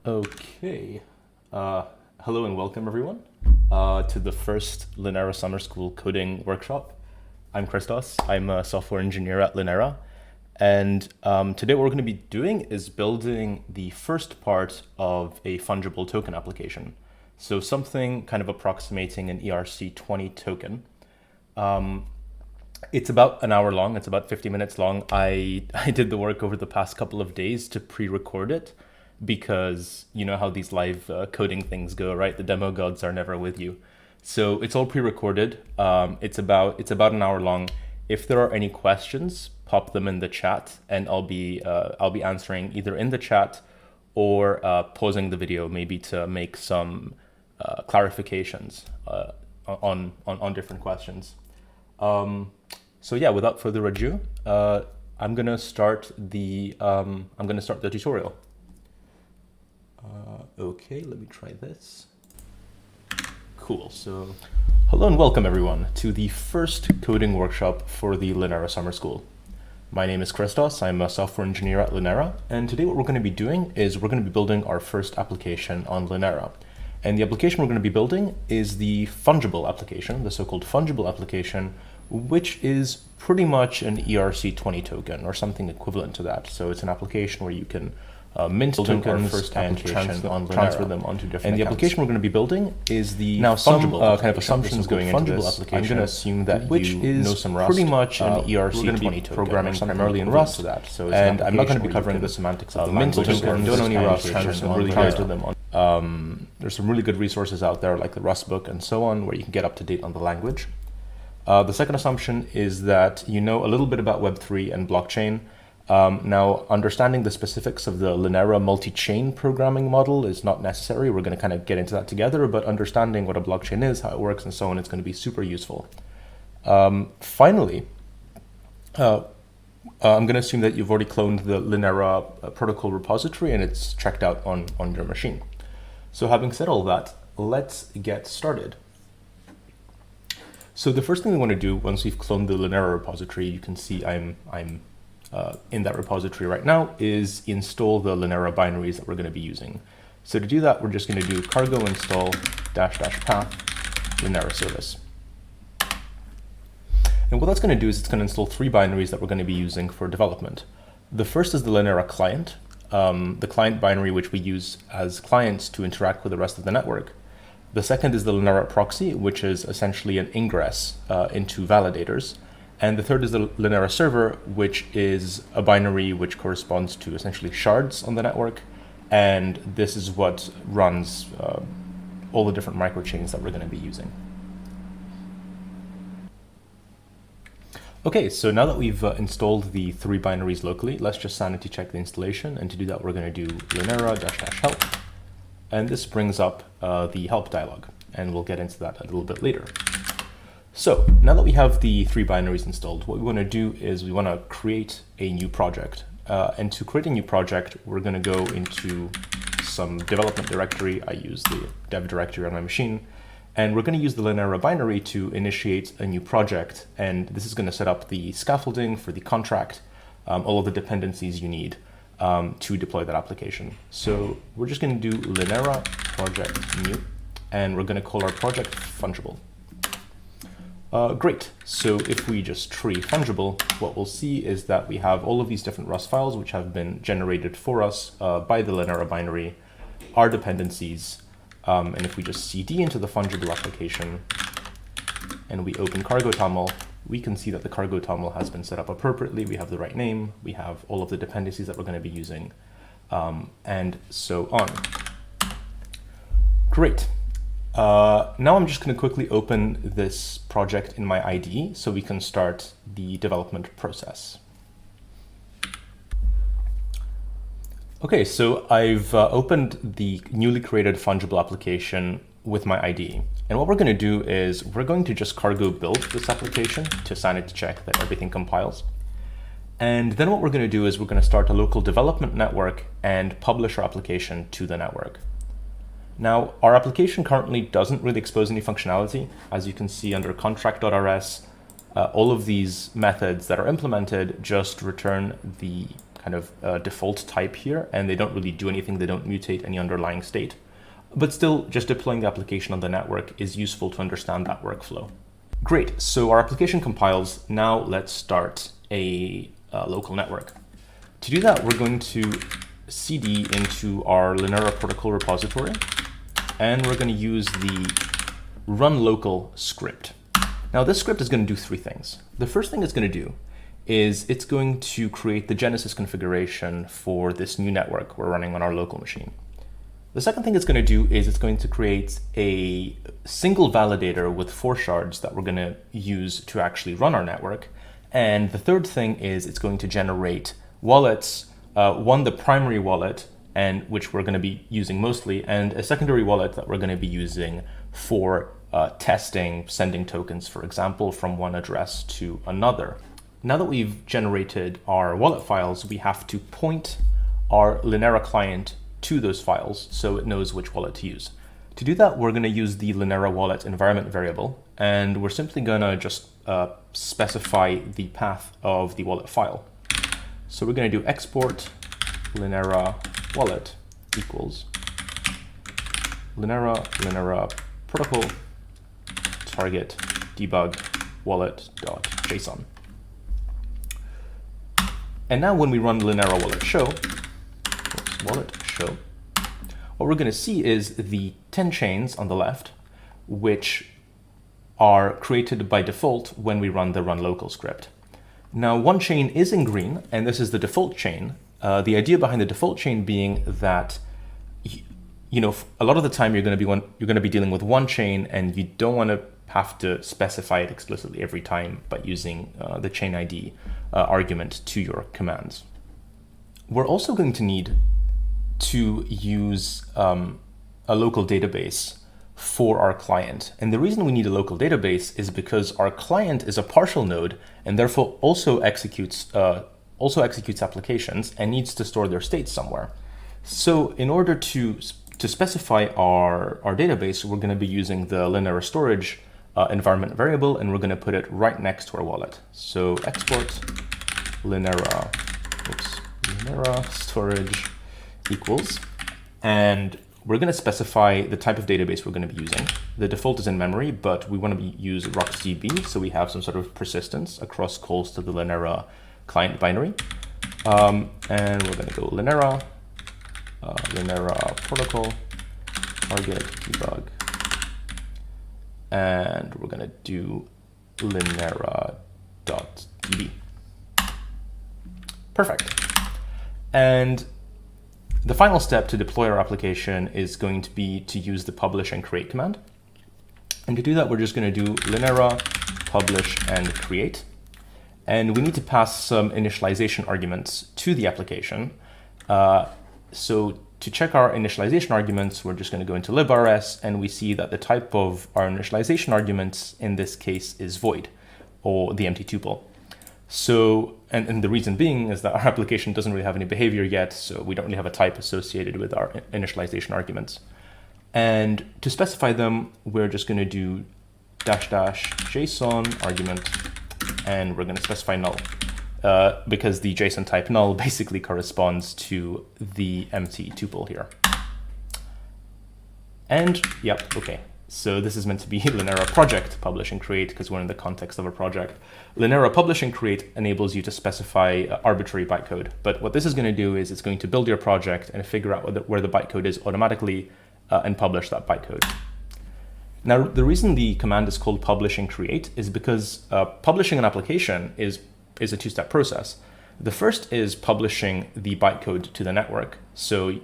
Okay. Hello and welcome everyone to the first Linera Summer School coding workshop. I'm Christos. I'm a software engineer at Linera. And today what we're going to be doing is building the first part of a fungible token application. So something kind of approximating an ERC20 token. It's about an hour long. It's about 50 minutes long. I did the work over the past couple of days to pre-record it, because you know how these live coding things go, right? The demo gods are never with you. So it's all pre-recorded. It's about an hour long. If there are any questions, pop them in the chat, and I'll be answering either in the chat or pausing the video, maybe to make some clarifications on different questions. So yeah, without further ado, I'm gonna start the tutorial. Okay, let me try this. Cool. So, hello and welcome everyone to the first coding workshop for the Linera Summer School. My name is Christos. I'm a software engineer at Linera, and today what we're going to be doing is we're going to be building our first application on Linera. And the application we're going to be building is the fungible application, the so-called fungible application, which is pretty much an ERC20 token or something equivalent to that. So it's an application where you can mint tokens and transfer them onto different accounts. The application we're going to be building is the fungible kind of assumptions going into this. I'm going to assume that you know some Rust. Pretty much an ERC20 token, programming primarily in Rust. And I'm not going to be covering the semantics of the mint tokens. Don't only Rust. There's some really good resources out there, like the Rust book and so on, where you can get up to date on the language. The second assumption is that you know a little bit about Web3 and blockchain. Now, understanding the specifics of the Linera multi-chain programming model is not necessary. We're going to kind of get into that together, but understanding what a blockchain is, how it works, and so on, is going to be super useful. Finally, I'm going to assume that you've already cloned the Linera protocol repository and it's checked out on your machine. So having said all that, let's get started. So the first thing we want to do once we've cloned the Linera repository, you can see I'm in that repository right now, is install the Linera binaries that we're going to be using. So to do that, we're just going to do cargo install --path Linera service. And what that's going to do is it's going to install 3 binaries that we're going to be using for development. The first is the Linera client, the client binary which we use as clients to interact with the rest of the network. The second is the Linera proxy, which is essentially an ingress into validators. And the third is the Linera server, which is a binary which corresponds to essentially shards on the network. And this is what runs all the different microchains that we're going to be using. Okay, so now that we've installed the 3 binaries locally, let's just sanity check the installation. And to do that, we're going to do linera-help. And this brings up the help dialog. And we'll get into that a little bit later. So now that we have the 3 binaries installed, what we want to do is we want to create a new project. And to create a new project, we're going to go into some development directory. I use the dev directory on my machine. And we're going to use the Linera binary to initiate a new project. And this is going to set up the scaffolding for the contract, all of the dependencies you need to deploy that application. So we're just going to do Linera project new, and we're going to call our project fungible. Great. So if we just tree fungible, what we'll see is that we have all of these different Rust files which have been generated for us by the Linera binary, our dependencies. And if we just cd into the fungible application and we open cargo toml, we can see that the cargo toml has been set up appropriately. We have the right name. We have all of the dependencies that we're going to be using, and so on. Great. Now I'm just going to quickly open this project in my IDE so we can start the development process. Okay, so I've opened the newly created fungible application with my IDE. And what we're going to do is we're going to just cargo build this application to sanity check that everything compiles. And then what we're going to do is we're going to start a local development network and publish our application to the network. Now, our application currently doesn't really expose any functionality. As you can see under contract.rs, all of these methods that are implemented just return the kind of default type here, and they don't really do anything. They don't mutate any underlying state. But still, just deploying the application on the network is useful to understand that workflow. Great, so our application compiles. Now let's start a local network. To do that, we're going to cd into our Linera protocol repository, and we're going to use the run local script. Now this script is going to do three things. The first thing it's going to do is it's going to create the Genesis configuration for this new network we're running on our local machine. The second thing it's going to do is it's going to create a single validator with 4 shards that we're going to use to actually run our network. And the third thing is it's going to generate wallets, one, the primary wallet, and which we're going to be using mostly, and a secondary wallet that we're going to be using for testing, sending tokens, for example, from one address to another. Now that we've generated our wallet files, we have to point our Linera client to those files so it knows which wallet to use. To do that, we're going to use the Linera wallet environment variable, and we're simply going to just specify the path of the wallet file. So we're going to do export Linera wallet equals Linera protocol target debug wallet.json. And now when we run Linera wallet show, what we're going to see is the 10 chains on the left, which are created by default when we run the run local script. Now, one chain is in green, and this is the default chain. The idea behind the default chain being that, you know, a lot of the time you're going to be dealing with one chain, and you don't want to have to specify it explicitly every time by using the chain ID argument to your commands. We're also going to need to use a local database for our client. And the reason we need a local database is because our client is a partial node and therefore also executes applications and needs to store their states somewhere. So in order to specify our database, we're going to be using the Linera storage environment variable, and we're going to put it right next to our wallet. So export Linera storage equals, and we're going to specify the type of database we're going to be using. The default is in memory, but we want to use RocksDB, so we have some sort of persistence across calls to the Linera client binary. And we're going to go Linera protocol target debug, and we're going to do linera.db. Perfect. And the final step to deploy our application is going to be to use the publish and create command. And to do that, we're just going to do Linera publish and create. And we need to pass some initialization arguments to the application. So to check our initialization arguments, we're just going to go into librs, and we see that the type of our initialization arguments in this case is void, or the empty tuple. So, and the reason being is that our application doesn't really have any behavior yet, so we don't really have a type associated with our initialization arguments. And to specify them, we're just going to do --JSON argument, and we're going to specify null, because the JSON type null basically corresponds to the empty tuple here. And yep, okay. So this is meant to be Linera project publish and create because we're in the context of a project. Linera publish and create enables you to specify arbitrary bytecode. But what this is going to do is it's going to build your project and figure out where the bytecode is automatically and publish that bytecode. Now, the reason the command is called publish and create is because publishing an application is a two-step process. The first is publishing the bytecode to the network. So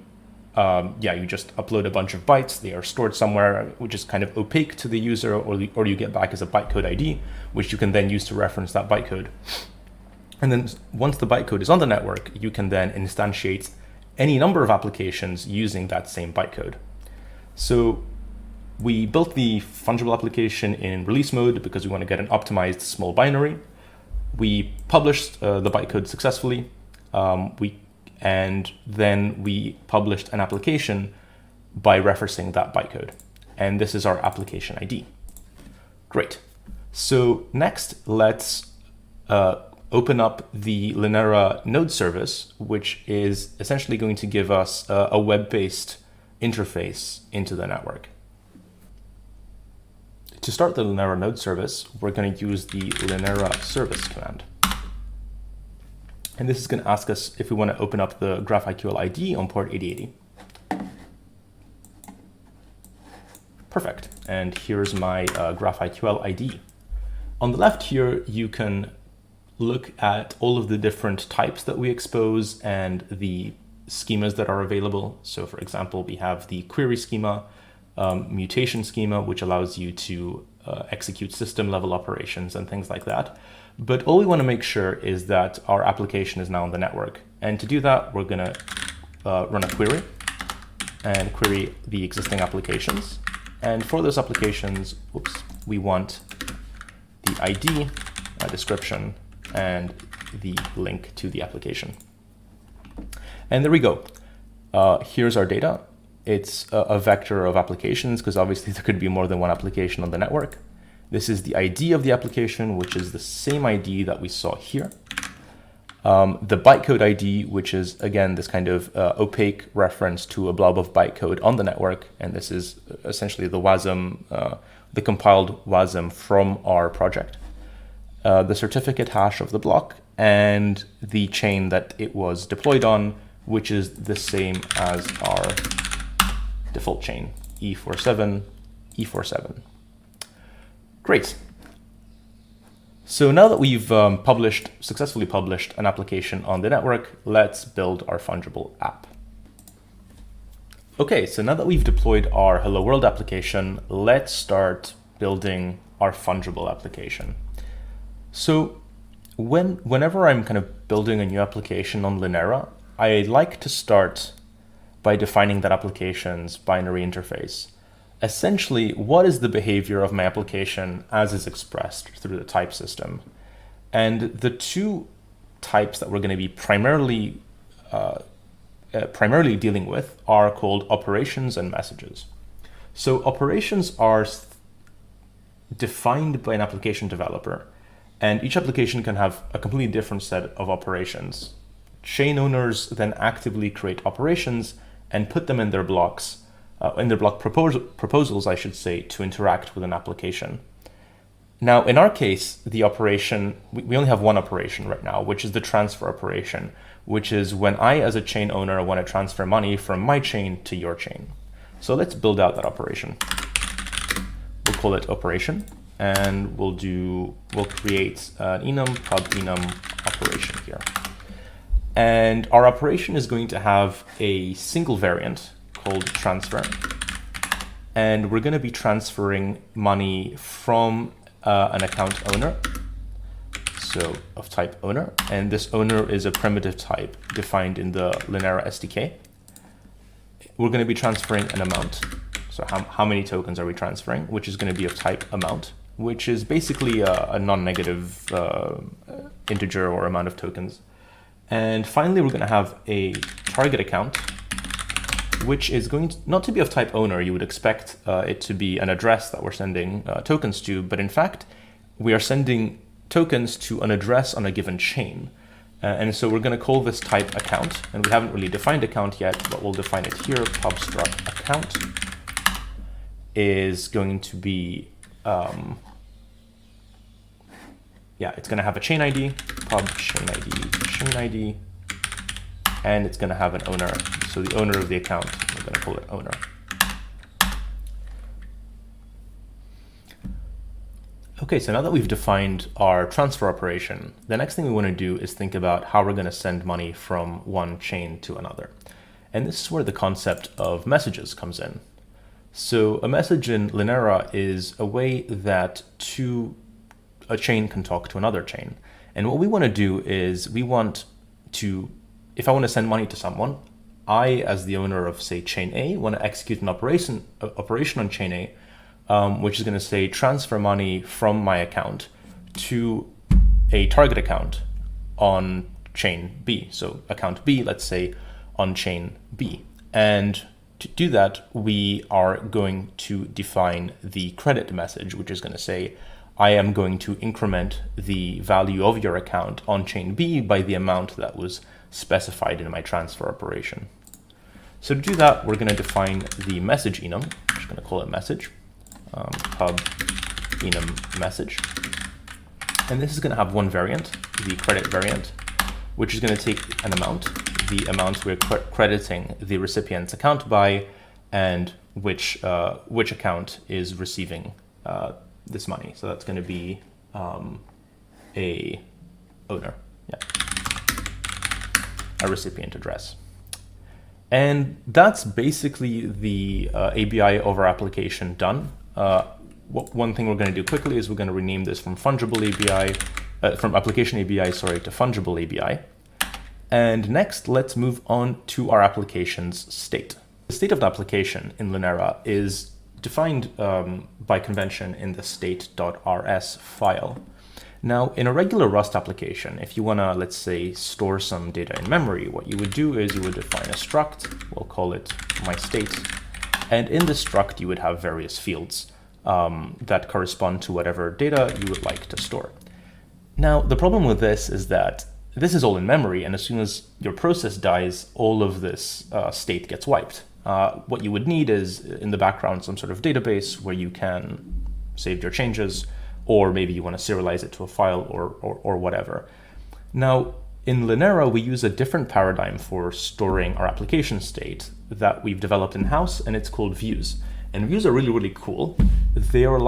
you just upload a bunch of bytes. They are stored somewhere, which is kind of opaque to the user, or you get back as a bytecode ID, which you can then use to reference that bytecode. And then once the bytecode is on the network, you can then instantiate any number of applications using that same bytecode. So we built the fungible application in release mode because we want to get an optimized small binary. We published the bytecode successfully. And then we published an application by referencing that bytecode. And this is our application ID. Great. So next, let's open up the Linera node service, which is essentially going to give us a web-based interface into the network. To start the Linera node service, we're going to use the Linera service command. And this is going to ask us if we want to open up the GraphQL ID on port 8080. Perfect. And here's my GraphQL ID. On the left here, you can look at all of the different types that we expose and the schemas that are available. So for example, we have the query schema, mutation schema, which allows you to execute system level operations and things like that. But all we want to make sure is that our application is now on the network. And to do that, we're going to run a query and query the existing applications. And for those applications, we want the ID, a description, and the link to the application. And there we go. Here's our data. It's a vector of applications because obviously there could be more than one application on the network. This is the ID of the application, which is the same ID that we saw here. The bytecode ID, which is, again, this kind of opaque reference to a blob of bytecode on the network. And this is essentially the WASM, the compiled WASM from our project. The certificate hash of the block, and the chain that it was deployed on, which is the same as our default chain, E47, E47. Great. So now that we've successfully published an application on the network, let's build our fungible app. Okay, so now that we've deployed our Hello World application, let's start building our fungible application. So whenever I'm kind of building a new application on Linera, I like to start by defining that application's binary interface. Essentially, what is the behavior of my application as is expressed through the type system? And the two types that we're going to be primarily dealing with are called operations and messages. So operations are defined by an application developer, and each application can have a completely different set of operations. Chain owners then actively create operations and put them in their blocks, in their block proposals, I should say, to interact with an application. Now, in our case, the operation, we only have one operation right now, which is the transfer operation, which is when I, as a chain owner, want to transfer money from my chain to your chain. So let's build out that operation. We'll call it operation, and we'll create an enum pub enum operation here. And our operation is going to have a single variant called transfer. And we're going to be transferring money from an account owner, so of type owner. And this owner is a primitive type defined in the Linera SDK. We're going to be transferring an amount. So how many tokens are we transferring, which is going to be of type amount, which is basically a non-negative integer or amount of tokens. And finally, we're going to have a target account, which is going to, not to be of type owner. You would expect it to be an address that we're sending tokens to, but in fact, we are sending tokens to an address on a given chain. And so we're going to call this type account, and we haven't really defined account yet, but we'll define it here. Pub struct account is going to be, it's going to have a chain ID, pub chain ID, and it's going to have an owner. So the owner of the account, we're going to call it owner. Okay, so now that we've defined our transfer operation, the next thing we want to do is think about how we're going to send money from one chain to another. And this is where the concept of messages comes in. So a message in Linera is a way that a chain can talk to another chain. And what we want to do is if I want to send money to someone, I, as the owner of, say, chain A, want to execute an operation on chain A, which is going to say transfer money from my account to a target account on chain B. So account B, let's say, on chain B. And to do that, we are going to define the credit message, which is going to say, I am going to increment the value of your account on chain B by the amount that was specified in my transfer operation. So to do that, we're going to define the message enum. I'm just going to call it message, pub enum message. And this is going to have one variant, the credit variant, which is going to take an amount, the amount we're crediting the recipient's account by, and which account is receiving this money. So that's going to be a owner, a recipient address. And that's basically the ABI over application done. One thing we're going to do quickly is we're going to rename this from fungible ABI, from application ABI, sorry, to fungible ABI. And next, let's move on to our application's state. The state of the application in Linera is defined by convention in the state.rs file. Now, in a regular Rust application, if you want to, let's say, store some data in memory, what you would do is you would define a struct, we'll call it myState, and in this struct you would have various fields that correspond to whatever data you would like to store. Now, the problem with this is that this is all in memory, and as soon as your process dies, all of this state gets wiped. What you would need is, in the background, some sort of database where you can save your changes, or maybe you want to serialize it to a file or whatever. Now, in Linera, we use a different paradigm for storing our application state that we've developed in-house, and it's called views. And views are really, really cool. They are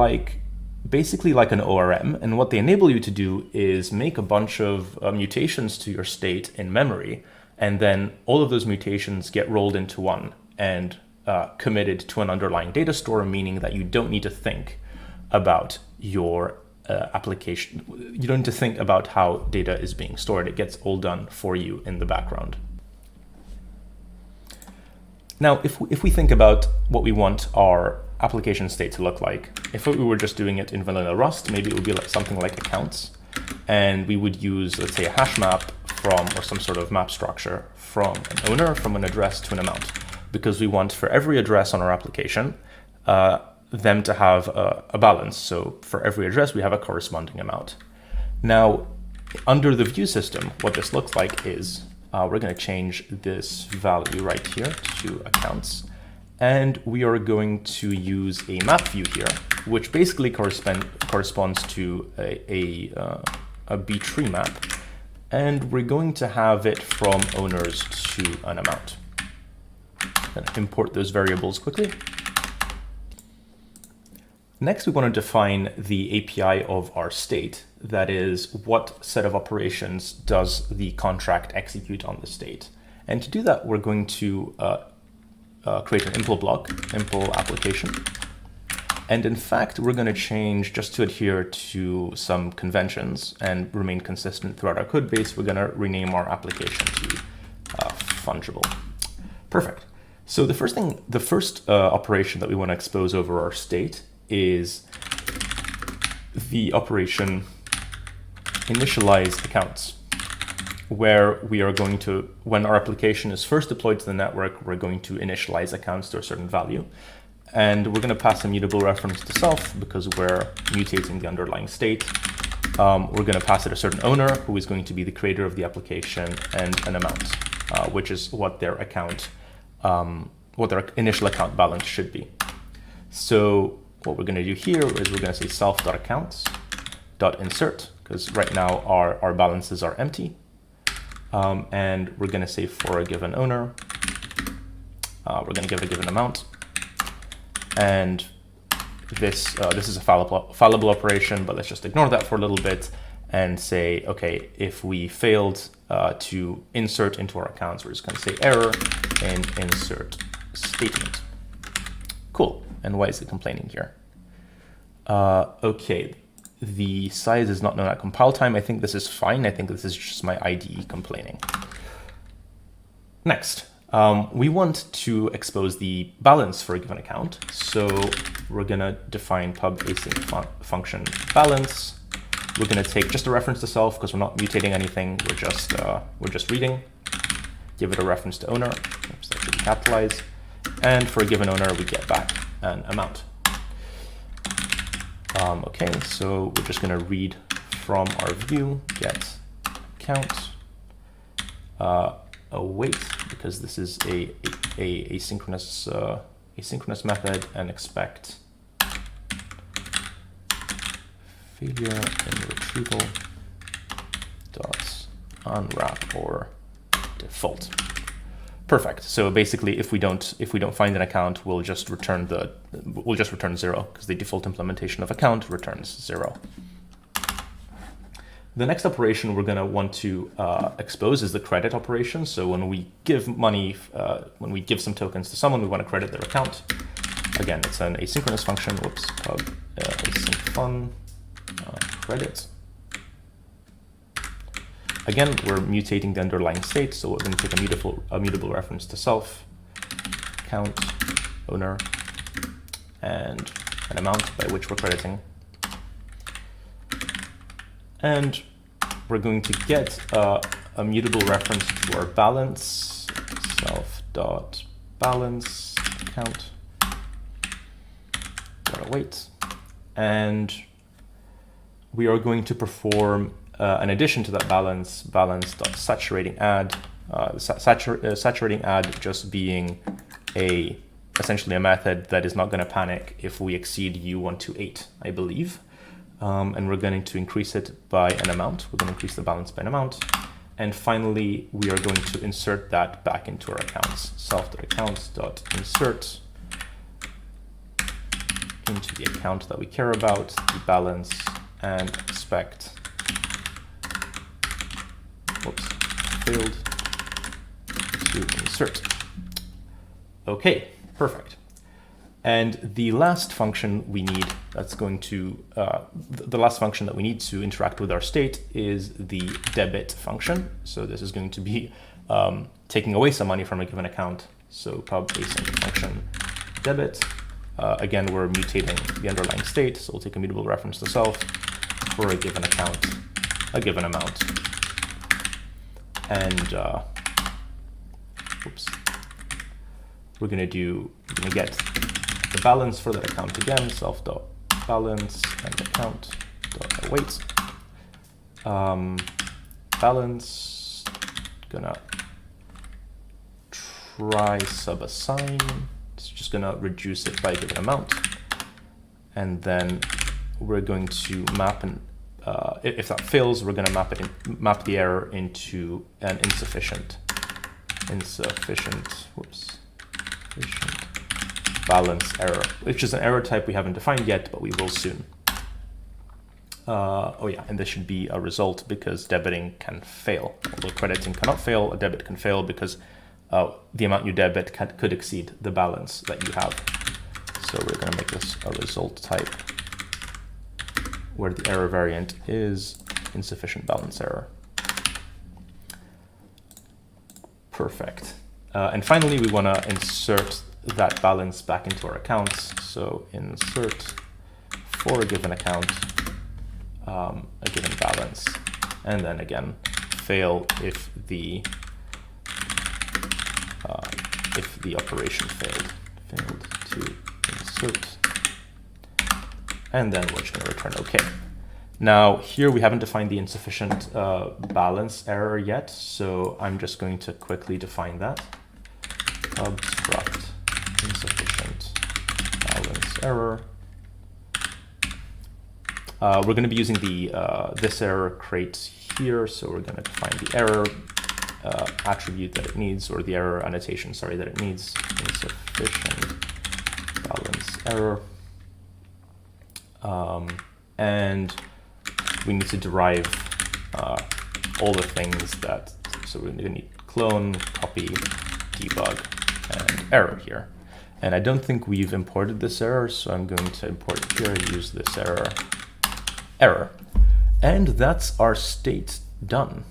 basically like an ORM, and what they enable you to do is make a bunch of mutations to your state in memory, and then all of those mutations get rolled into one and committed to an underlying data store, meaning that you don't need to think about your application. You don't need to think about how data is being stored. It gets all done for you in the background. Now, if we think about what we want our application state to look like, if we were just doing it in vanilla Rust, maybe it would be like something like accounts, and we would use, let's say, a hash map from, or some sort of map structure from an owner, from an address to an amount, because we want for every address on our application, them to have a balance. So for every address, we have a corresponding amount. Now, under the view system, what this looks like is we're going to change this value right here to accounts. And we are going to use a map view here, which basically corresponds to a B-tree map. And we're going to have it from owners to an amount. I'm going to import those variables quickly. Next, we want to define the API of our state. That is, what set of operations does the contract execute on the state? And to do that, we're going to create an impl block, impl application. And in fact, we're going to change, just to adhere to some conventions and remain consistent throughout our code base, we're going to rename our application to fungible. Perfect. So the first operation that we want to expose over our state is the operation initialize accounts, where we are going to, when our application is first deployed to the network, we're going to initialize accounts to a certain value. And we're going to pass a mutable reference to self because we're mutating the underlying state. We're going to pass it a certain owner who is going to be the creator of the application, and an amount, which is what their account, what their initial account balance should be. So what we're going to do here is we're going to say self.accounts.insert, because right now our balances are empty. And we're going to say for a given owner, we're going to give a given amount. And this is a fallible operation, but let's just ignore that for a little bit and say, okay, if we failed to insert into our accounts, we're just going to say error in insert statement. Cool. And why is it complaining here? Okay, the size is not known at compile time. I think this is fine. I think this is just my IDE complaining. Next, we want to expose the balance for a given account. So we're going to define pub async function balance. We're going to take just a reference to self because we're not mutating anything. We're just reading. Give it a reference to owner. Oops, that should be capitalized. And for a given owner, we get back an amount. Okay, so we're just going to read from our view, get count, await, because this is a asynchronous method, and expect failure in retrieval dot unwrap or default. Perfect. So basically, if we don't find an account, we'll just return 0, because the default implementation of account returns 0. The next operation we're going to want to expose is the credit operation. So when we give money, when we give some tokens to someone, we want to credit their account. Again, it's an asynchronous function. Whoops, pub async fun credit. Again, we're mutating the underlying state, so we're going to take a mutable reference to self, count, owner, and an amount by which we're crediting. And we're going to get a mutable reference to our balance, self.balance count, await, and we are going to perform an addition to that balance.saturating add, saturating add just being essentially a method that is not going to panic if we exceed U128, I believe. And we're going to increase it by an amount. We're going to increase the balance by an amount. And finally, we are going to insert that back into our accounts. Self.accounts.insert into the account that we care about, the balance, and expect failed to insert. Okay, perfect. And the last function we need that's going to, the last function that we need to interact with our state is the debit function. So this is going to be taking away some money from a given account. So pub async function debit. Again, we're mutating the underlying state. So we'll take a mutable reference to self for a given account, a given amount. And we're going to get the balance for that account again, self.balance and account.await. Balance, gonna try subassign. It's just gonna reduce it by a given amount. And then we're going to map, and if that fails, we're gonna map the error into an insufficient balance error, which is an error type we haven't defined yet, but we will soon. Oh yeah, and this should be a result because debiting can fail. Although crediting cannot fail, a debit can fail because the amount you debit could exceed the balance that you have. So we're going to make this a result type where the error variant is insufficient balance error. Perfect. And finally, we want to insert that balance back into our accounts. So insert for a given account, a given balance, and then again, fail if the operation failed to insert, and then we're just going to return OK. Now here we haven't defined the insufficient balance error yet, so I'm just going to quickly define that. Obstruct insufficient balance error. We're going to be using the this error crate here, so we're going to define the error attribute that it needs, or the error annotation, sorry, that it needs. Insufficient balance error. And we need to derive all the things that, so we're going to need clone, copy, debug, and error here. And I don't think we've imported this error, so I'm going to import it here and use this error. And that's our state done.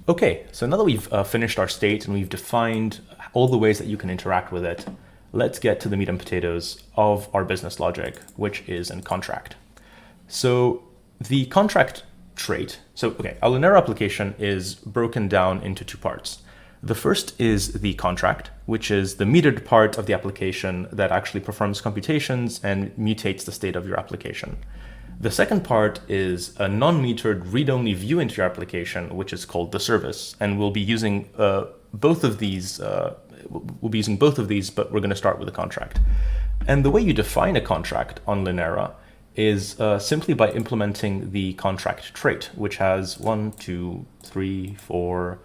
Okay, so now that we've finished our state and we've defined all the ways that you can interact with it, let's get to the meat and potatoes of our business logic, which is in contract. So the contract trait, so okay, our Linera application is broken down into two parts. The first is the contract, which is the metered part of the application that actually performs computations and mutates the state of your application. The second part is a non-metered read-only view into your application, which is called the service. And we'll be using both of these, but we're going to start with the contract. And the way you define a contract on Linera is simply by implementing the contract trait, which has 1, 2, 3, 4,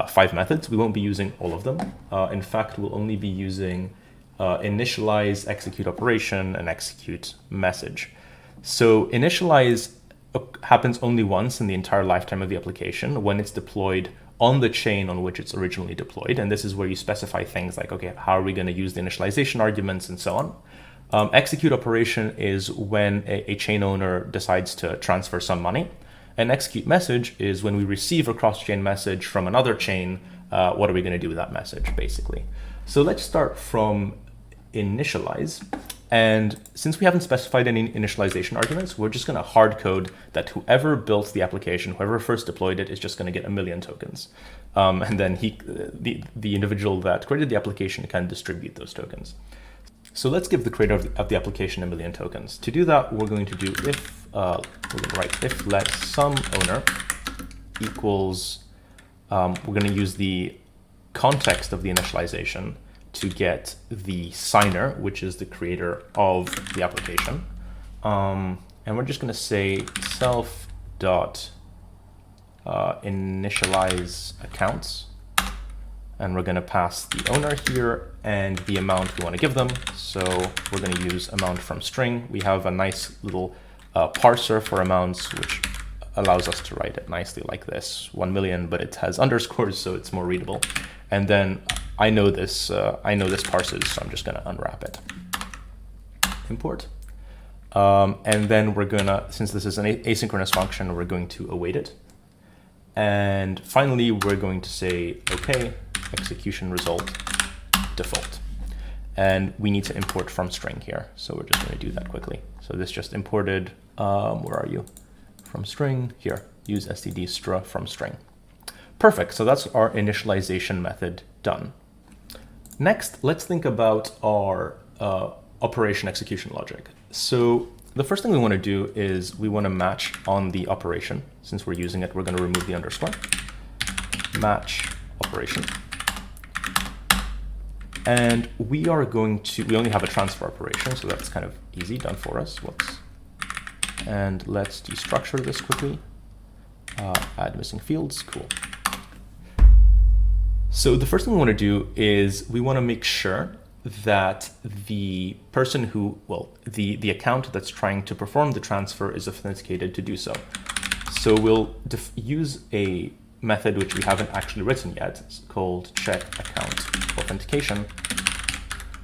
5 methods. We won't be using all of them. In fact, we'll only be using initialize, execute operation, and execute message. So initialize happens only once in the entire lifetime of the application when it's deployed on the chain on which it's originally deployed. And this is where you specify things like, okay, how are we going to use the initialization arguments and so on. Execute operation is when a chain owner decides to transfer some money. And execute message is when we receive a cross-chain message from another chain. What are we going to do with that message, basically? So let's start from initialize. And since we haven't specified any initialization arguments, we're just going to hard code that whoever built the application, whoever first deployed it, is just going to get 1 million tokens. And then the individual that created the application can distribute those tokens. So let's give the creator of the application 1 million tokens. To do that, we're going to do if let sum owner equals, we're going to use the context of the initialization to get the signer, which is the creator of the application. And we're just going to say self dot initialize accounts. And we're going to pass the owner here and the amount we want to give them. So we're going to use amount from string. We have a nice little parser for amounts, which allows us to write it nicely like this, 1 million, but it has underscores, so it's more readable. And then I know this parses, so I'm just going to unwrap it. Import. And then we're going to, since this is an asynchronous function, we're going to await it. And finally, we're going to say, okay, execution result default. And we need to import from string here. So we're just going to do that quickly. So this just imported, where are you? From string here, use std str from string. Perfect, so that's our initialization method done. Next, let's think about our operation execution logic. So the first thing we want to do is we want to match on the operation. Since we're using it, we're going to remove the underscore. Match operation. And we only have a transfer operation, so that's kind of easy, done for us. Whoops. And let's destructure this quickly. Add missing fields, cool. So the first thing we want to do is we want to make sure that the person who, the account that's trying to perform the transfer is authenticated to do so. So we'll use a method which we haven't actually written yet. It's called check account authentication,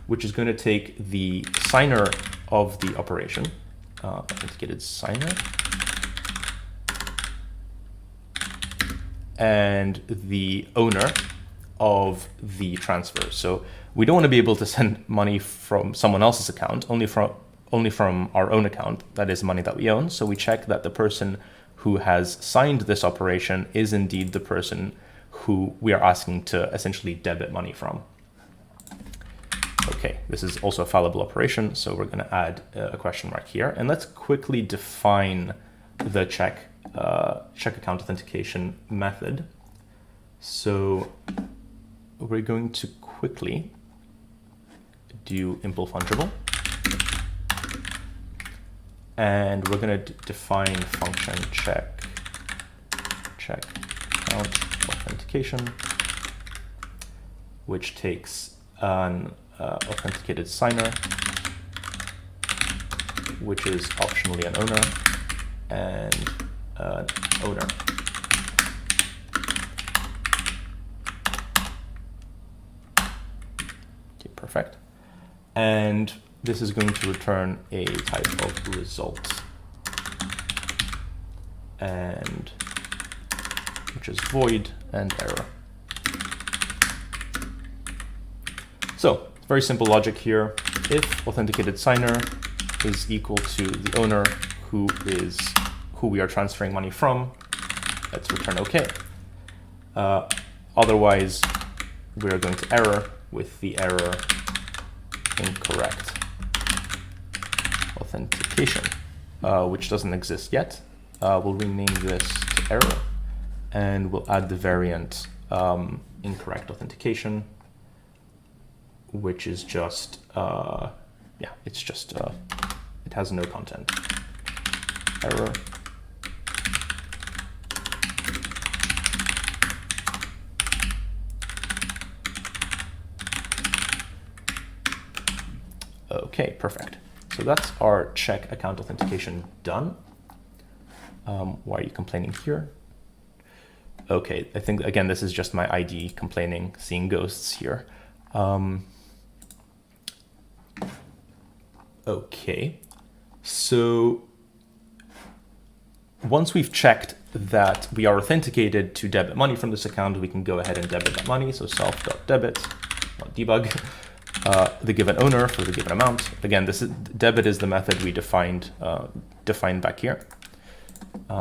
which is going to take the signer of the operation, authenticated signer, and the owner of the transfer. So we don't want to be able to send money from someone else's account, only from our own account, that is money that we own. So we check that the person who has signed this operation is indeed the person who we are asking to essentially debit money from. Okay, this is also a fallible operation, so we're going to add a question mark here. And let's quickly define the check account authentication method. So we're going to quickly do impl fungible. And we're going to define function check account authentication, which takes an authenticated signer, which is optionally an owner, and an owner. Okay, perfect. And this is going to return a type of result, and which is void and error. So very simple logic here. If authenticated signer is equal to the owner who we are transferring money from, let's return OK. Otherwise, we're going to error with the error incorrect authentication, which doesn't exist yet. We'll rename this to error, and we'll add the variant incorrect authentication, which is just, yeah, it's just, it has no content. Error. Okay, perfect. So that's our check account authentication done. Why are you complaining here? Okay, I think, again, this is just my ID complaining, seeing ghosts here. Okay, so once we've checked that we are authenticated to debit money from this account, we can go ahead and debit that money. So self.debit, debug, the given owner for the given amount. Again, this is debit is the method we defined back here.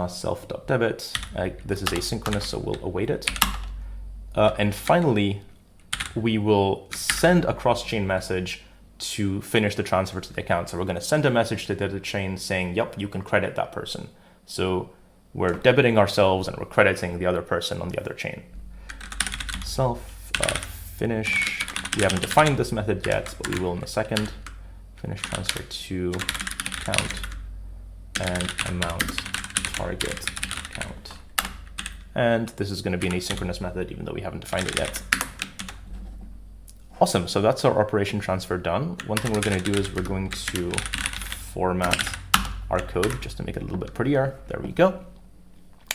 Self.debit, this is asynchronous, so we'll await it. And finally, we will send a cross-chain message to finish the transfer to the account. So we're going to send a message to the other chain saying, yep, you can credit that person. So we're debiting ourselves and we're crediting the other person on the other chain. Finish. We haven't defined this method yet, but we will in a second. Finish transfer to account and amount target account. And this is going to be an asynchronous method, even though we haven't defined it yet. Awesome, so that's our operation transfer done. One thing we're going to do is we're going to format our code just to make it a little bit prettier. There we go.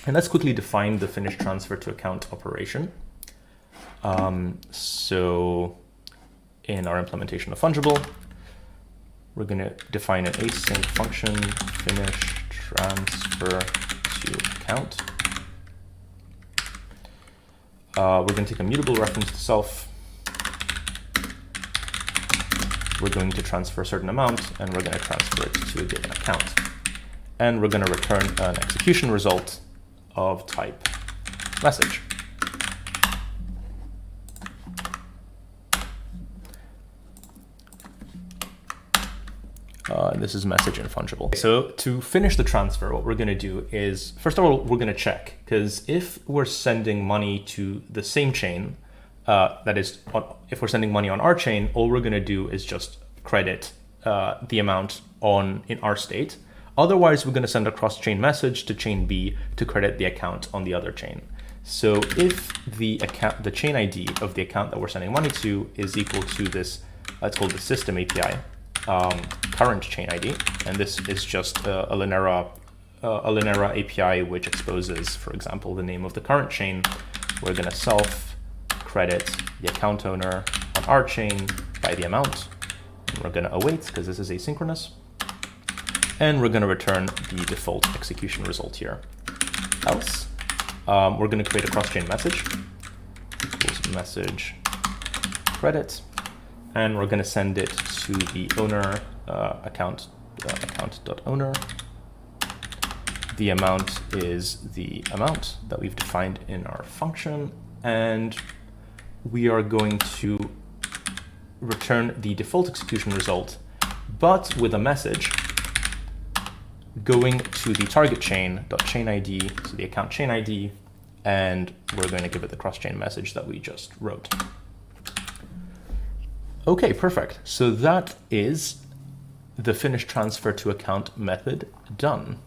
And let's quickly define the finish transfer to account operation. So in our implementation of Fungible, we're going to define an async function, finish transfer to account. We're going to take a mutable reference to self. We're going to transfer a certain amount, and we're going to transfer it to a given account. And we're going to return an execution result of type message. This is message in Fungible. So to finish the transfer, what we're going to do is, first of all, we're going to check, because if we're sending money to the same chain, that is, if we're sending money on our chain, all we're going to do is just credit the amount in our state. Otherwise, we're going to send a cross-chain message to chain B to credit the account on the other chain. So if the chain ID of the account that we're sending money to is equal to this, let's call the system API, current chain ID, and this is just a Linera API which exposes, for example, the name of the current chain. We're going to self credit the account owner on our chain by the amount. And we're going to await because this is asynchronous, and we're going to return the default execution result here. Else, we're going to create a cross-chain message equals message credit. And we're going to send it to the owner account.owner. The amount is the amount that we've defined in our function, and we are going to return the default execution result, but with a message going to the target chain.chain ID, so the account chain ID, and we're going to give it the cross-chain message that we just wrote. Okay, perfect. So that is the finish transfer to account method done.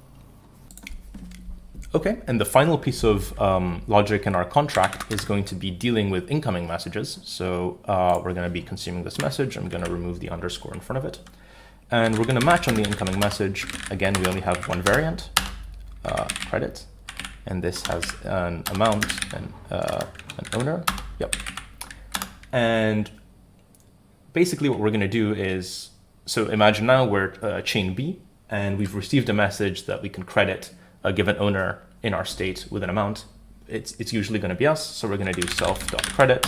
Okay, and the final piece of logic in our contract is going to be dealing with incoming messages. So we're going to be consuming this message. I'm going to remove the underscore in front of it. And we're going to match on the incoming message. Again, we only have one variant, credit, and this has an amount and an owner. Yep. And basically what we're going to do is, so imagine now we're chain B, and we've received a message that we can credit a given owner in our state with an amount. It's usually going to be us, so we're going to do self.credit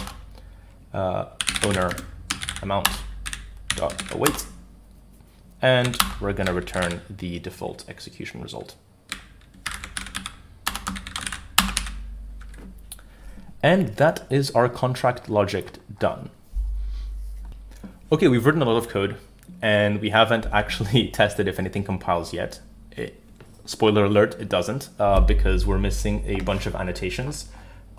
owner amount.await, and we're going to return the default execution result. And that is our contract logic done. Okay, we've written a lot of code, and we haven't actually tested if anything compiles yet. Spoiler alert, it doesn't, because we're missing a bunch of annotations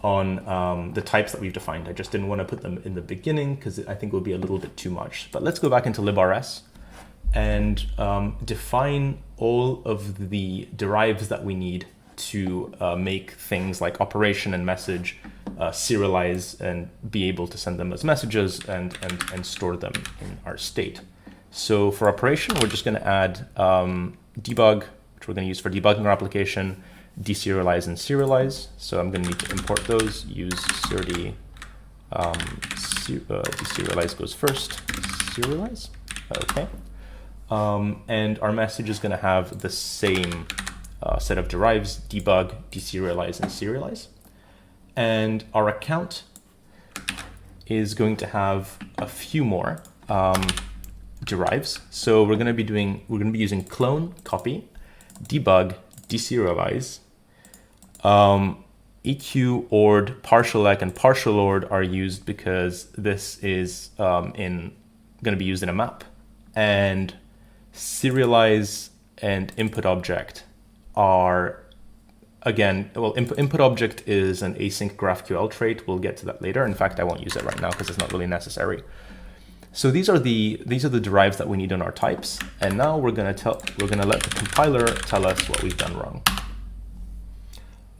on the types that we've defined. I just didn't want to put them in the beginning because I think it would be a little bit too much. But let's go back into librs and define all of the derives that we need to make things like operation and message serialize and be able to send them as messages and store them in our state. So for operation, we're just going to add debug, which we're going to use for debugging our application, deserialize and serialize. So I'm going to need to import those, use serde, deserialize goes first, serialize, okay. And our message is going to have the same set of derives, debug, deserialize, and serialize. And our account is going to have a few more derives. So we're going to be using clone, copy, debug, deserialize. EQ, ord, partial ec, and partial ord are used because this is going to be used in a map. And serialize and input object are, again, well, input object is an async GraphQL trait. We'll get to that later. In fact, I won't use it right now because it's not really necessary. So these are the derives that we need in our types. And now we're going to let the compiler tell us what we've done wrong.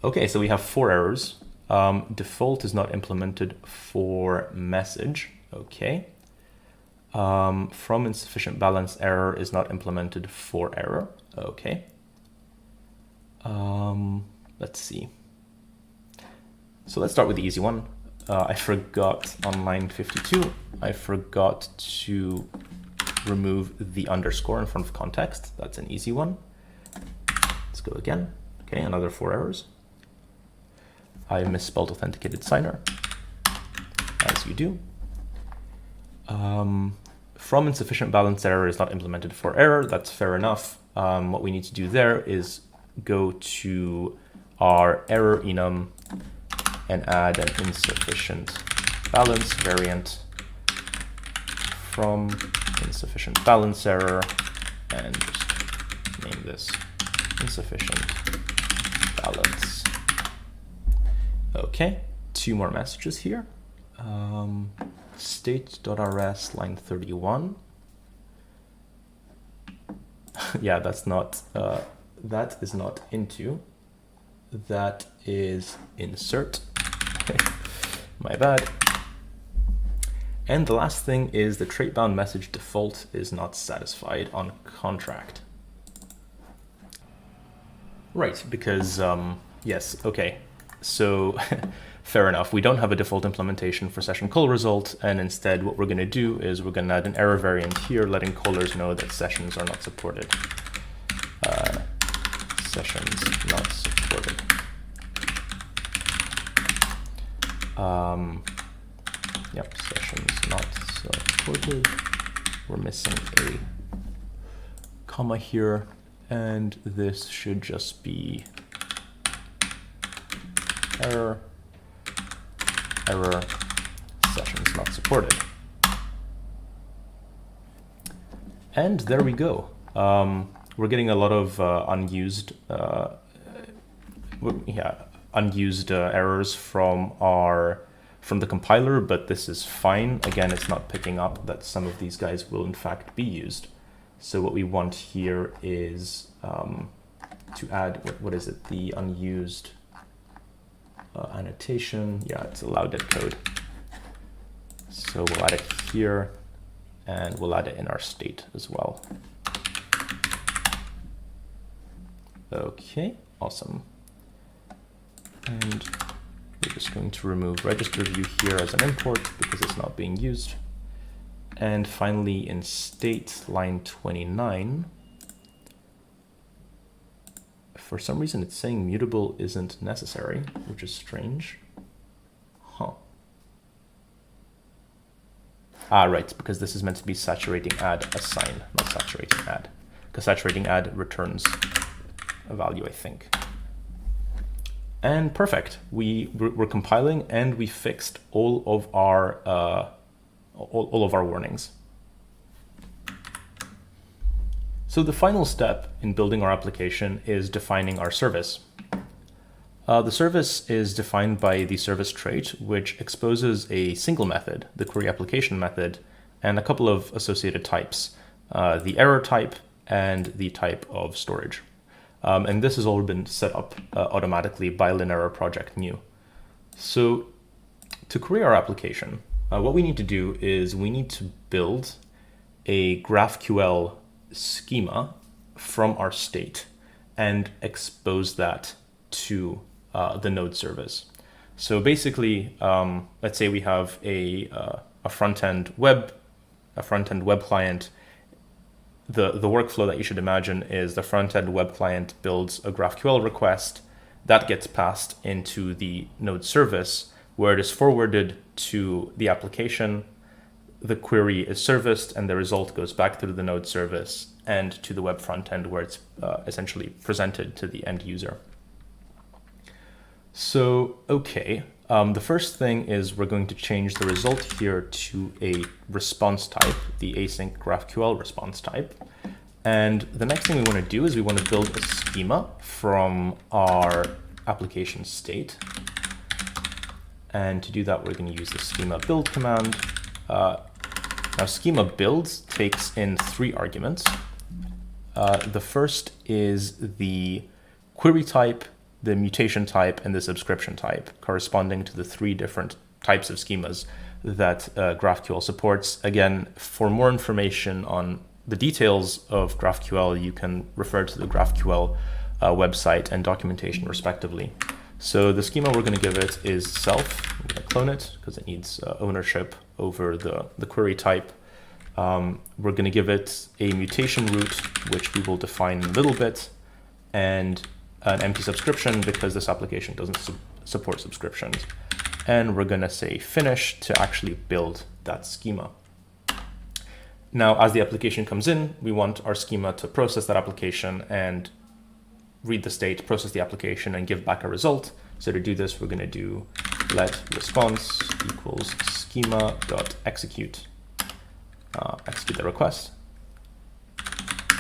Okay, so we have 4 errors. Default is not implemented for message. Okay. From insufficient balance error is not implemented for error. Okay. Let's see. So let's start with the easy one. I forgot on line 52, I forgot to remove the underscore in front of context. That's an easy one. Let's go again. Okay, another 4 errors. I misspelled authenticated signer, as you do. From insufficient balance error is not implemented for error. That's fair enough. What we need to do there is go to our error enum and add an insufficient balance variant from insufficient balance error and just name this insufficient balance. Okay, 2 more messages here. State.rs line 31. Yeah, that's not, that is not into, that is insert. My bad. And the last thing is the trait bound message default is not satisfied on contract. Right, because, yes, okay. So fair enough, we don't have a default implementation for session call result, and instead what we're going to do is we're going to add an error variant here letting callers know that sessions are not supported. Sessions not supported. Yep, sessions not supported. We're missing a comma here, and this should just be error, sessions not supported. And there we go. We're getting a lot of unused errors from the compiler, but this is fine. Again, it's not picking up that some of these guys will in fact be used. So what we want here is to add, what is it, the unused annotation. Yeah, it's allowed at code. So we'll add it here, and we'll add it in our state as well. Okay, awesome. And we're just going to remove register view here as an import because it's not being used. And finally, in state line 29, for some reason it's saying mutable isn't necessary, which is strange. Huh. Ah, right, because this is meant to be saturating add assign, not saturating add. Because saturating add returns a value, I think. And perfect. We're compiling, and we fixed all of our warnings. So the final step in building our application is defining our service. The service is defined by the service trait, which exposes a single method, the query application method, and a couple of associated types, the error type and the type of storage. And this has all been set up automatically by Linera project new. So to query our application, what we need to do is we need to build a GraphQL schema from our state and expose that to the node service. So basically, let's say we have a front-end web client. The workflow that you should imagine is the front-end web client builds a GraphQL request that gets passed into the node service, where it is forwarded to the application. The query is serviced, and the result goes back through the node service and to the web front end, where it's essentially presented to the end user. So, okay, the first thing is we're going to change the result here to a response type, the async GraphQL response type. And the next thing we want to do is we want to build a schema from our application state. And to do that, we're going to use the schema build command. Now, schema builds takes in 3 arguments. The first is the query type, the mutation type, and the subscription type, corresponding to the 3 different types of schemas that GraphQL supports. Again, for more information on the details of GraphQL, you can refer to the GraphQL website and documentation respectively. So the schema we're going to give it is self. I'm going to clone it because it needs ownership over the query type. We're going to give it a mutation root, which we will define in a little bit, and an empty subscription because this application doesn't support subscriptions. And we're going to say finish to actually build that schema. Now, as the application comes in, we want our schema to process that application and read the state, process the application, and give back a result. So to do this, we're going to do let response equals schema.execute, execute the request,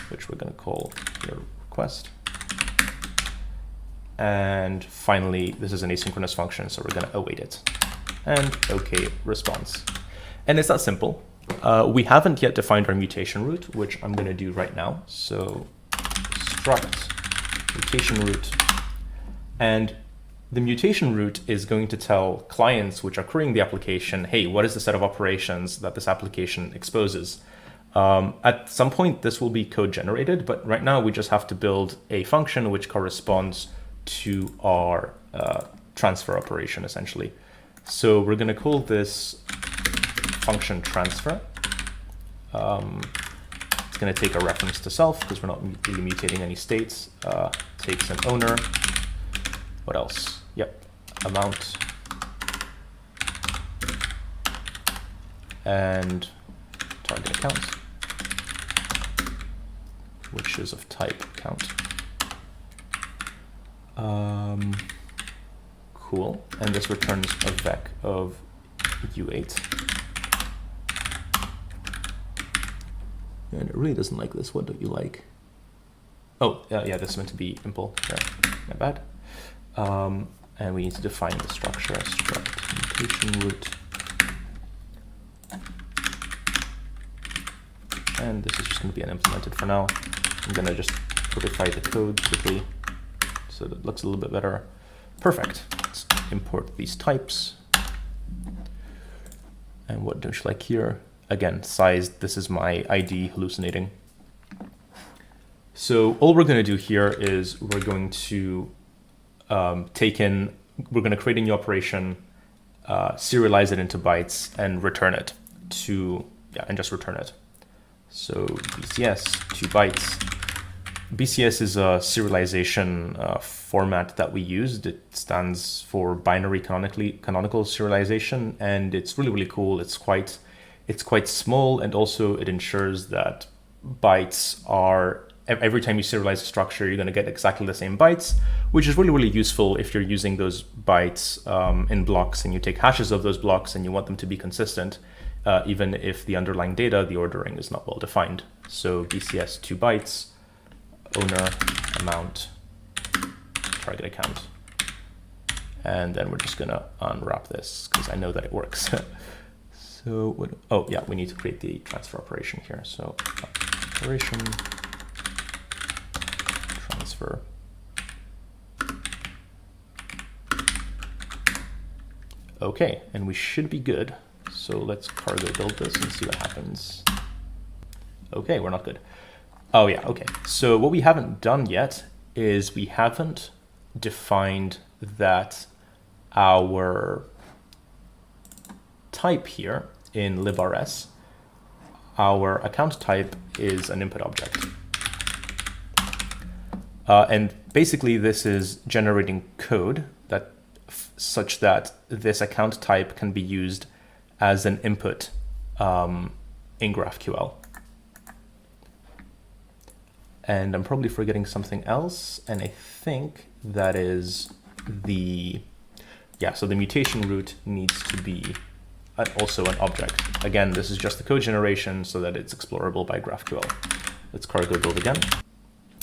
which we're going to call your request. And finally, this is an asynchronous function, so we're going to await it. And OK response. And it's that simple. We haven't yet defined our mutation root, which I'm going to do right now. So struct mutation root. And the mutation root is going to tell clients which are querying the application, hey, what is the set of operations that this application exposes? At some point, this will be code generated, but right now we just have to build a function which corresponds to our transfer operation, essentially. So we're going to call this function transfer. It's going to take a reference to self because we're not really mutating any states. Takes an owner. What else? Yep, amount. And target account, which is of type count. Cool. And this returns a vec of U8. And it really doesn't like this. What don't you like? Oh, yeah, this is meant to be impl. Yeah, not bad. And we need to define the structure as struct mutation root. And this is just going to be unimplemented for now. I'm going to just codify the code quickly so that it looks a little bit better. Perfect. Let's import these types. And what don't you like here? Again, size. This is my ID hallucinating. So all we're going to do here is we're going to we're going to create a new operation, serialize it into bytes, and return it and just return it. So BCS 2 bytes. BCS is a serialization format that we used. It stands for binary canonical serialization, and it's really, really cool. It's quite small, and also it ensures that bytes are every time you serialize a structure, you're going to get exactly the same bytes, which is really, really useful if you're using those bytes in blocks and you take hashes of those blocks and you want them to be consistent, even if the underlying data, the ordering is not well defined. So BCS 2 bytes, owner, amount, target account. And then we're just going to unwrap this because I know that it works. So what, oh yeah, we need to create the transfer operation here. So operation transfer. Okay, and we should be good. So let's cargo build this and see what happens. Okay, we're not good. Oh yeah, okay. So what we haven't done yet is we haven't defined that our type here in librs, our account type is an input object. And basically this is generating code that such that this account type can be used as an input in GraphQL. And I'm probably forgetting something else, and I think that is the, yeah, so the mutation root needs to be also an object. Again, this is just the code generation so that it's explorable by GraphQL. Let's cargo build again.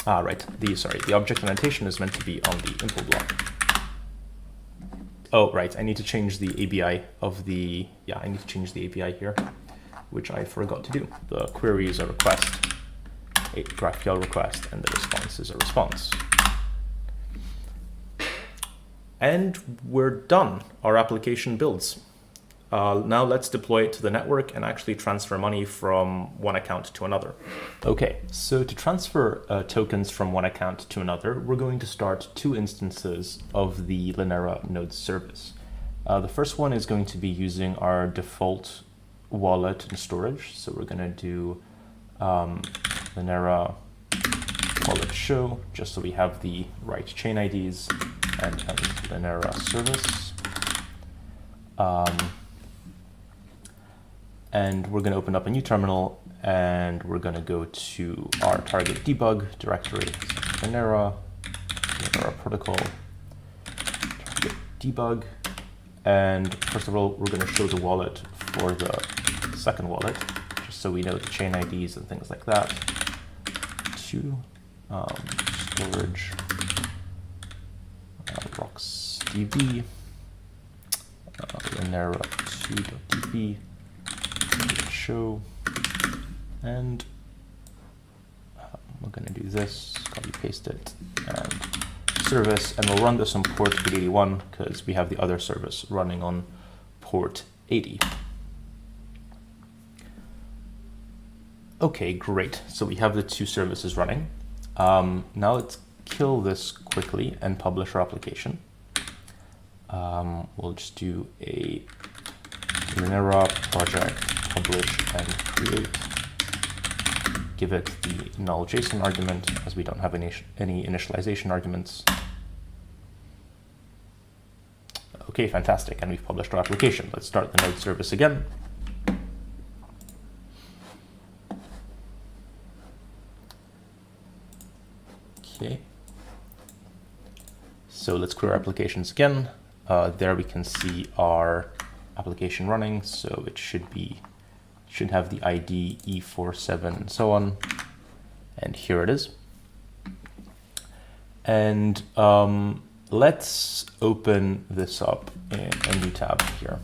Ah, right, the object annotation is meant to be on the impl block. Oh, right, I need to change the ABI of the, yeah, I need to change the ABI here, which I forgot to do. The query is a request, a GraphQL request, and the response is a response. And we're done. Our application builds. Now let's deploy it to the network and actually transfer money from one account to another. Okay, so to transfer tokens from one account to another, we're going to start 2 instances of the Linera node service. The first one is going to be using our default wallet and storage. So we're going to do Linera wallet show, just so we have the right chain IDs, and Linera service. And we're going to open up a new terminal, and we're going to go to our target debug directory, Linera protocol, target debug. And first of all, we're going to show the wallet for the second wallet, just so we know the chain IDs and things like that. To storage, rocksdb, Linera 2.db. Show, and we're going to do this, copy paste it, and service, and we'll run this on port 881 because we have the other service running on port 80. Okay, great. So we have the 2 services running. Now let's kill this quickly and publish our application. We'll just do a Linera project publish and create, give it the null JSON argument as we don't have any initialization arguments. Okay, fantastic, and we've published our application. Let's start the node service again. Okay, so let's query our applications again. There we can see our application running, so it should have the ID E47 and so on, and here it is. And let's open this up in a new tab here.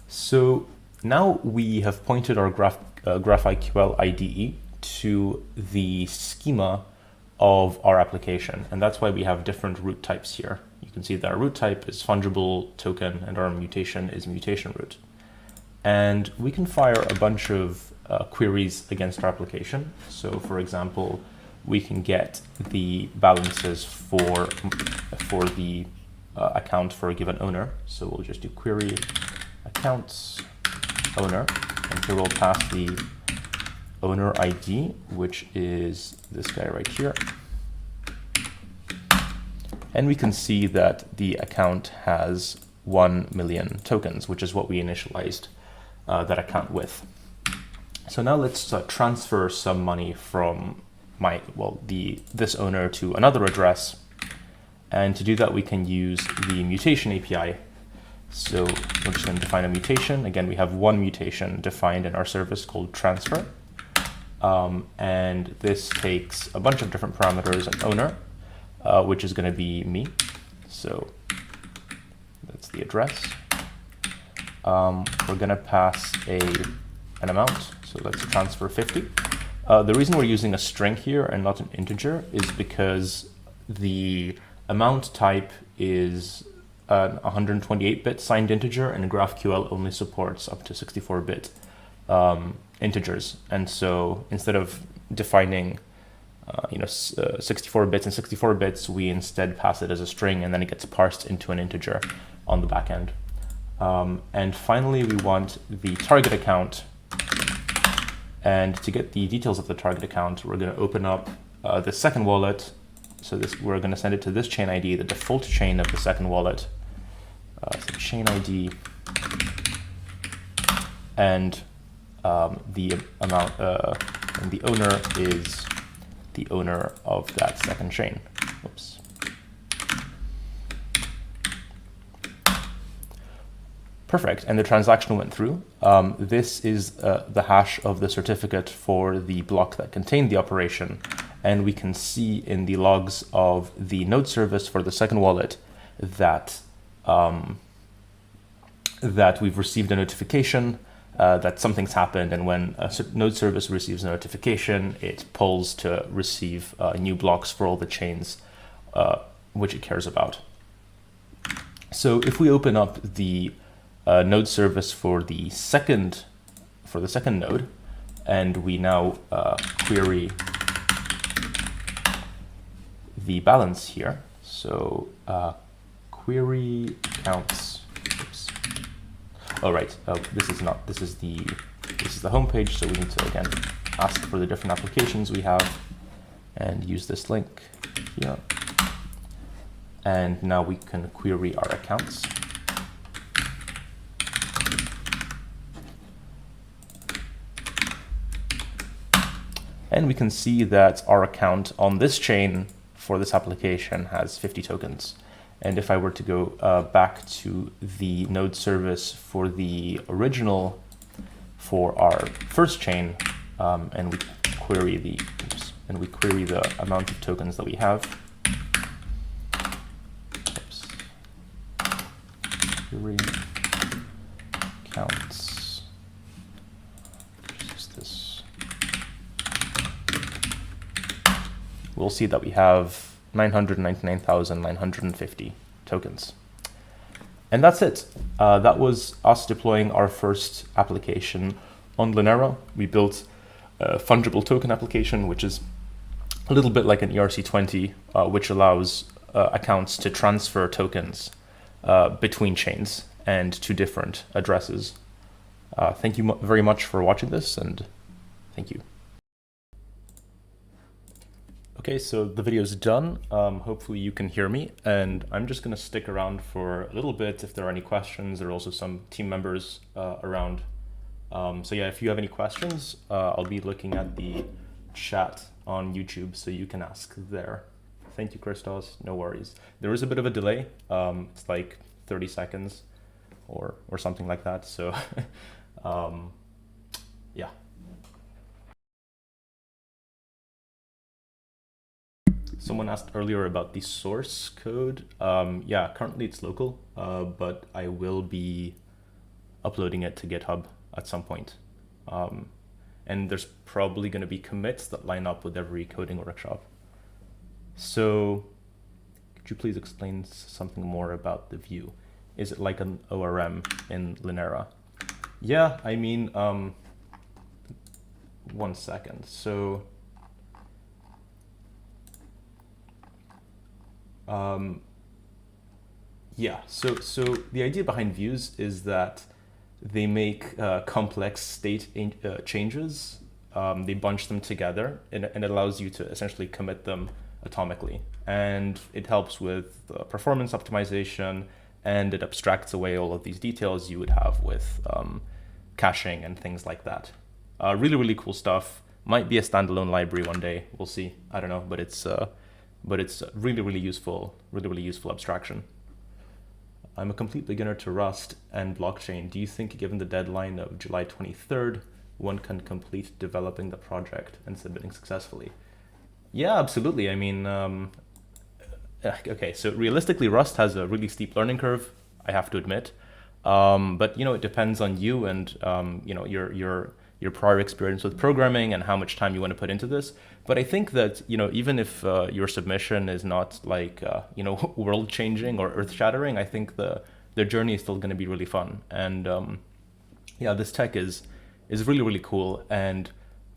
So now we have pointed our GraphQL IDE to the schema of our application, and that's why we have different root types here. You can see that our root type is fungible token and our mutation is mutation root. And we can fire a bunch of queries against our application. So for example, we can get the balances for the account for a given owner. So we'll just do query accounts owner, and here we'll pass the owner ID, which is this guy right here. And we can see that the account has 1 million tokens, which is what we initialized that account with. So now let's transfer some money from this owner to another address. And to do that, we can use the mutation API. So we're just going to define a mutation. Again, we have one mutation defined in our service called transfer. And this takes a bunch of different parameters, an owner, which is going to be me. So that's the address. We're going to pass an amount. So let's transfer 50. The reason we're using a string here and not an integer is because the amount type is an 128-bit signed integer, and GraphQL only supports up to 64-bit integers. And so instead of defining 64 bits and 64 bits, we instead pass it as a string, and then it gets parsed into an integer on the back end. And finally, we want the target account. And to get the details of the target account, we're going to open up the second wallet. So we're going to send it to this chain ID, the default chain of the second wallet. So chain ID, and the amount, and the owner is the owner of that second chain. Oops. Perfect, and the transaction went through. This is the hash of the certificate for the block that contained the operation, and we can see in the logs of the node service for the second wallet that that we've received a notification that something's happened, and when a node service receives a notification, it pulls to receive new blocks for all the chains which it cares about. So if we open up the node service for the second node, and we now query the balance here. So query counts. Oops. Oh right. This is the home page. So we need to again ask for the different applications we have, and use this link here. And now we can query our accounts. And we can see that our account on this chain for this application has 50 tokens. And if I were to go back to the node service for the original, for our first chain, and we query the amount of tokens that we have. Oops. Query counts. Just this. We'll see that we have 999,950 tokens. And that's it. That was us deploying our first application on Linera. We built a fungible token application, which is a little bit like an ERC20, which allows accounts to transfer tokens between chains and to different addresses. Thank you very much for watching this, and thank you. Okay, so the video is done. Hopefully you can hear me, and I'm just going to stick around for a little bit if there are any questions. There are also some team members around. So yeah, if you have any questions, I'll be looking at the chat on YouTube, so you can ask there. Thank you, Christos. No worries. There is a bit of a delay. It's like 30 seconds or something like that. So yeah. Someone asked earlier about the source code. Yeah, currently it's local, but I will be uploading it to GitHub at some point. And there's probably going to be commits that line up with every coding workshop. So could you please explain something more about the view? Is it like an ORM in Linera? Yeah, I mean, 1 second. So yeah, so the idea behind views is that they make complex state changes. They bunch them together, and it allows you to essentially commit them atomically. And it helps with performance optimization, and it abstracts away all of these details you would have with caching and things like that. Really, really cool stuff. Might be a standalone library one day. We'll see. I don't know, but it's really useful, really useful abstraction. I'm a complete beginner to Rust and blockchain. Do you think, given the deadline of July 23rd, one can complete developing the project and submitting successfully? Yeah, absolutely. I mean, okay, so realistically, Rust has a really steep learning curve, I have to admit. But it depends on you and your prior experience with programming and how much time you want to put into this. But I think that even if your submission is not like world changing or earth shattering, I think the journey is still going to be really fun. And yeah, this tech is really cool, and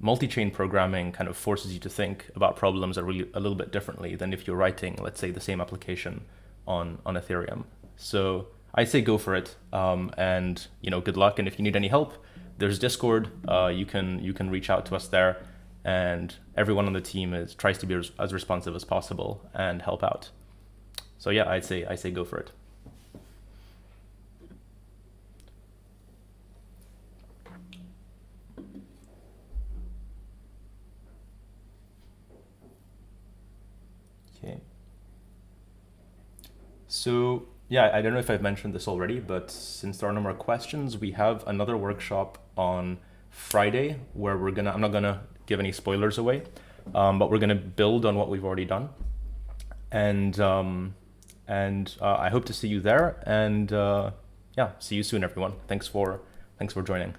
multi-chain programming kind of forces you to think about problems a little bit differently than if you're writing, let's say, the same application on Ethereum. So I say go for it, and good luck. And if you need any help, there's Discord. You can reach out to us there, and everyone on the team tries to be as responsive as possible and help out. So yeah, I say go for it. Okay. So yeah, I don't know if I've mentioned this already, but since there are no more questions, we have another workshop on Friday where I'm not gonna give any spoilers away, but we're gonna build on what we've already done. And I hope to see you there. And yeah, see you soon, everyone. Thanks for joining.